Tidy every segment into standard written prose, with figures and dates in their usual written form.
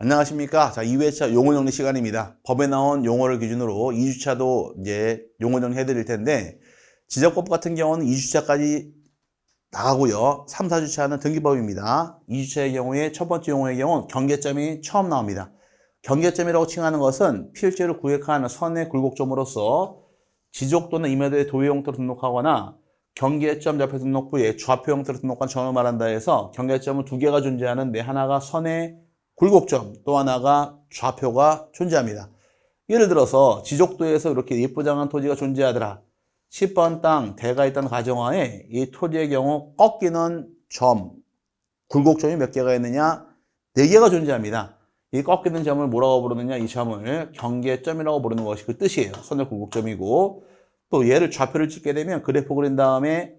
안녕하십니까. 자, 2회차 용어 정리 시간입니다. 법에 나온 용어를 기준으로 2주차도 이제 용어 정리 해드릴 텐데, 지적법 같은 경우는 2주차까지 나가고요. 3, 4주차는 등기법입니다. 2주차의 경우에 첫 번째 용어의 경우는 경계점이 처음 나옵니다. 경계점이라고 칭하는 것은 필지를 구획하는 선의 굴곡점으로서 지적 또는 임야도의 도의 형태로 등록하거나 경계점 좌표 등록부에 좌표 형태로 등록한 점을 말한다 해서 경계점은 두 개가 존재하는데 하나가 선의 굴곡점, 또 하나가 좌표가 존재합니다. 예를 들어서 지적도에서 이렇게 예쁘장한 토지가 존재하더라. 10번 땅 대가 있다는 가정하에 이 토지의 경우 꺾이는 점, 굴곡점이 몇 개가 있느냐? 4개가 존재합니다. 이 꺾이는 점을 뭐라고 부르느냐? 이 점을 경계점이라고 부르는 것이 그 뜻이에요. 선의 굴곡점이고, 또 얘를 좌표를 찍게 되면 그래프 그린 다음에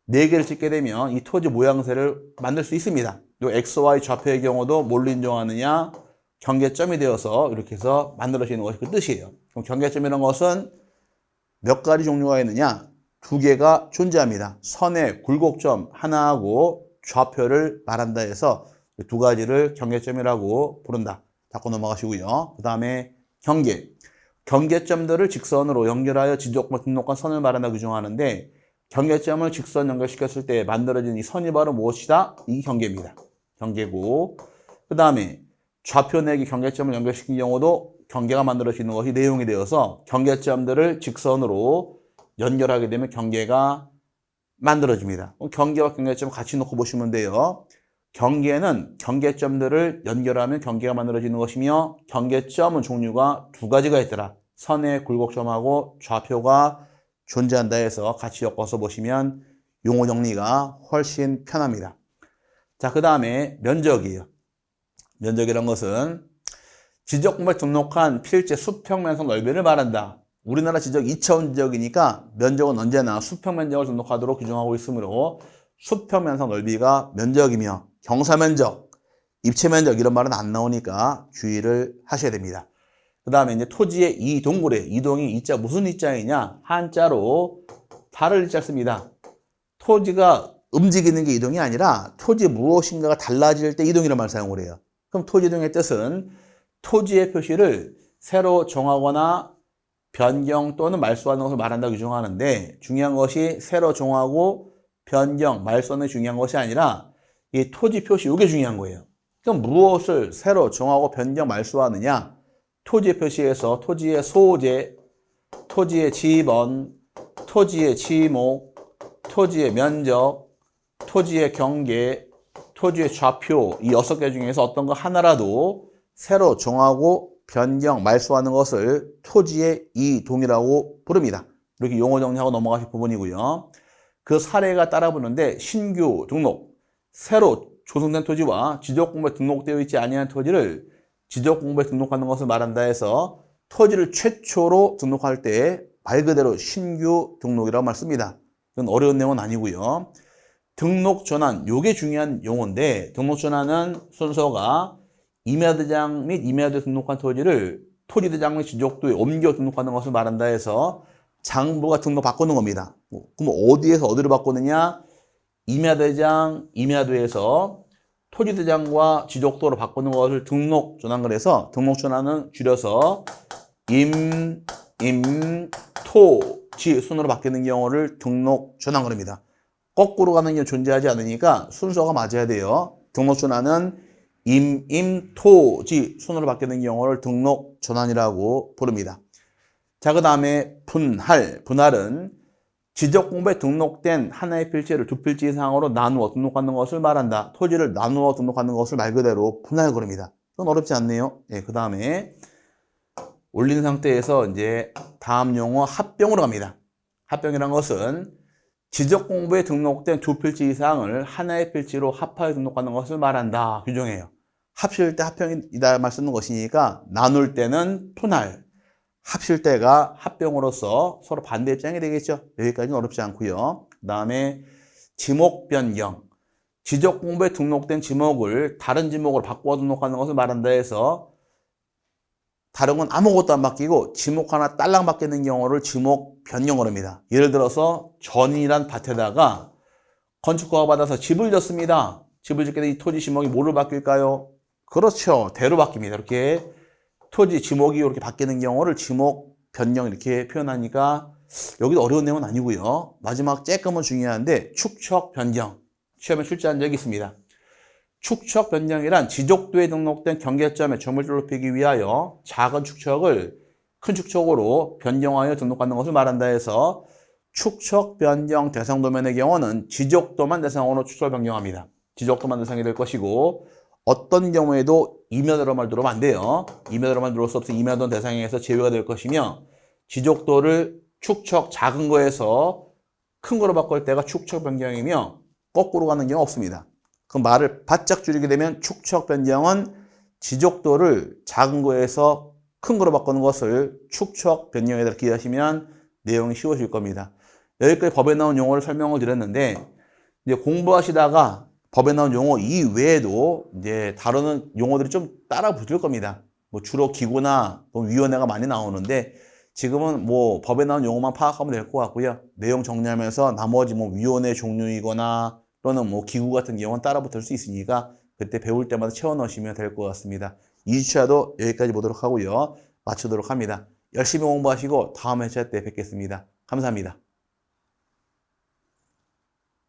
4개를 찍게 되면 이 토지 모양새를 만들 수 있습니다. 요 XY 좌표의 경우도 뭘로 인정하느냐? 경계점이 되어서 이렇게 해서 만들어지는 것이 그 뜻이에요. 그럼 경계점이라는 것은 몇 가지 종류가 있느냐? 2개가 존재합니다. 선의 굴곡점 하나하고 좌표를 말한다 해서 2가지를 경계점이라고 부른다. 닫고 넘어가시고요. 그 다음에 경계. 경계점들을 직선으로 연결하여 지적과 등록한 선을 말한다 규정하는데, 경계점을 직선 연결시켰을 때 만들어진 이 선이 바로 무엇이다? 이 경계입니다. 경계고, 그 다음에 좌표 내기 경계점을 연결시킨 경우도 경계가 만들어지는 것이 내용이 되어서 경계점들을 직선으로 연결하게 되면 경계가 만들어집니다. 경계와 경계점을 같이 놓고 보시면 돼요. 경계는 경계점들을 연결하면 경계가 만들어지는 것이며, 경계점은 종류가 2가지가 있더라. 선의 굴곡점하고 좌표가 존재한다 해서 같이 엮어서 보시면 용어 정리가 훨씬 편합니다. 자, 그 다음에 면적이에요. 면적이란 것은 지적공부에 등록한 필지 수평면적 넓이를 말한다. 우리나라 지적 2차원 지적이니까 면적은 언제나 수평면적을 등록하도록 규정하고 있으므로 수평면적 넓이가 면적이며, 경사면적, 입체면적 이런 말은 안 나오니까 주의를 하셔야 됩니다. 그 다음에 이제 토지의 이동구래. 이동이 이자 무슨 이자이냐? 한자로 다를 이자 씁니다. 토지가 움직이는 게 이동이 아니라 토지 무엇인가가 달라질 때 이동이라는 말을 사용을 해요. 그럼 토지 이동의 뜻은 토지의 표시를 새로 정하거나 변경 또는 말소하는 것을 말한다고 규정하는데, 중요한 것이 새로 정하고 변경, 말소는 중요한 것이 아니라 이 토지 표시, 이게 중요한 거예요. 그럼 무엇을 새로 정하고 변경, 말소하느냐? 토지 표시에서 토지의 소재, 토지의 지번, 토지의 지목, 토지의 면적, 토지의 경계, 토지의 좌표, 이 6개 중에서 어떤 거 하나라도 새로 정하고 변경, 말소하는 것을 토지의 이동이라고 부릅니다. 이렇게 용어 정리하고 넘어가실 부분이고요. 그 사례가 따라 붙는데, 신규 등록, 새로 조성된 토지와 지적공부에 등록되어 있지 아니한 토지를 지적공부에 등록하는 것을 말한다 해서 토지를 최초로 등록할 때 말 그대로 신규 등록이라고 말씀니다. 이건 어려운 내용은 아니고요. 등록 전환, 이게 중요한 용어인데, 등록 전환은 순서가 임야대장 및 임야도에 등록한 토지를 토지대장 및 지적도에 옮겨 등록하는 것을 말한다 해서 장부가 등록 바꾸는 겁니다. 그럼 어디에서 어디로 바꾸느냐? 임야대장, 임야도에서 토지대장과 지적도로 바꾸는 것을 등록 전환을 해서, 등록 전환은 줄여서 토지 순으로 바뀌는 경우를 등록 전환을 합니다. 거꾸로 가는 게 존재하지 않으니까 순서가 맞아야 돼요. 등록 전환은 토지 순으로 바뀌는 경우를 등록 전환이라고 부릅니다. 자, 그 다음에 분할. 분할은 지적공부에 등록된 하나의 필지를 2필지 이상으로 나누어 등록하는 것을 말한다. 토지를 나누어 등록하는 것을 말 그대로 분할 그럽니다. 이건 어렵지 않네요. 예, 그 다음에 올린 상태에서 이제 다음 용어 합병으로 갑니다. 합병이란 것은 지적공부에 등록된 2필지 이상을 하나의 필지로 합하여 등록하는 것을 말한다. 규정해요. 합칠 때 합병이다 말 쓰는 것이니까 나눌 때는 분할, 합칠 때가 합병으로서 서로 반대 입장이 되겠죠. 여기까지는 어렵지 않고요. 그 다음에 지목 변경. 지적공부에 등록된 지목을 다른 지목으로 바꾸어 등록하는 것을 말한다 해서 다른 건 아무것도 안 바뀌고 지목 하나 딸랑 바뀌는 경우를 지목 변경을 합니다. 예를 들어서 전이란 밭에다가 건축허가 받아서 집을 짓습니다. 집을 짓게 된 이 토지 지목이 뭐로 바뀔까요? 그렇죠. 대로 바뀝니다. 이렇게 토지, 지목이 이렇게 바뀌는 경우를 지목 변경 이렇게 표현하니까 여기도 어려운 내용은 아니고요. 마지막 쬐끔은 중요한데 축척 변경. 시험에 출제한 적이 있습니다. 축척 변경이란 지적도에 등록된 경계점의 조물주를 높이기 위하여 작은 축척을 큰 축척으로 변경하여 등록하는 것을 말한다 해서 축척 변경 대상 도면의 경우는 지적도만 대상으로 축척을 변경합니다. 지적도만 대상이 될 것이고 어떤 경우에도 이면으로만 들어오면 안 돼요. 이면으로만 들어올 수 없어 이면도 대상에서 제외가 될 것이며 지적도를 축척 작은 거에서 큰 거로 바꿀 때가 축척 변경이며 거꾸로 가는 경우 없습니다. 그 말을 바짝 줄이게 되면 축척 변경은 지적도를 작은 거에서 큰 거로 바꾸는 것을 축척 변경에 대해 기억하시면 내용이 쉬워질 겁니다. 여기까지 법에 나온 용어를 설명을 드렸는데 이제 공부하시다가 법에 나온 용어 이외에도 이제 다루는 용어들이 좀 따라 붙을 겁니다. 뭐 주로 기구나 위원회가 많이 나오는데 지금은 뭐 법에 나온 용어만 파악하면 될 것 같고요. 내용 정리하면서 나머지 뭐 위원회 종류이거나 또는 뭐 기구 같은 경우는 따라 붙을 수 있으니까 그때 배울 때마다 채워 넣으시면 될 것 같습니다. 2주차도 여기까지 보도록 하고요. 마치도록 합니다. 열심히 공부하시고 다음 회차 때 뵙겠습니다. 감사합니다.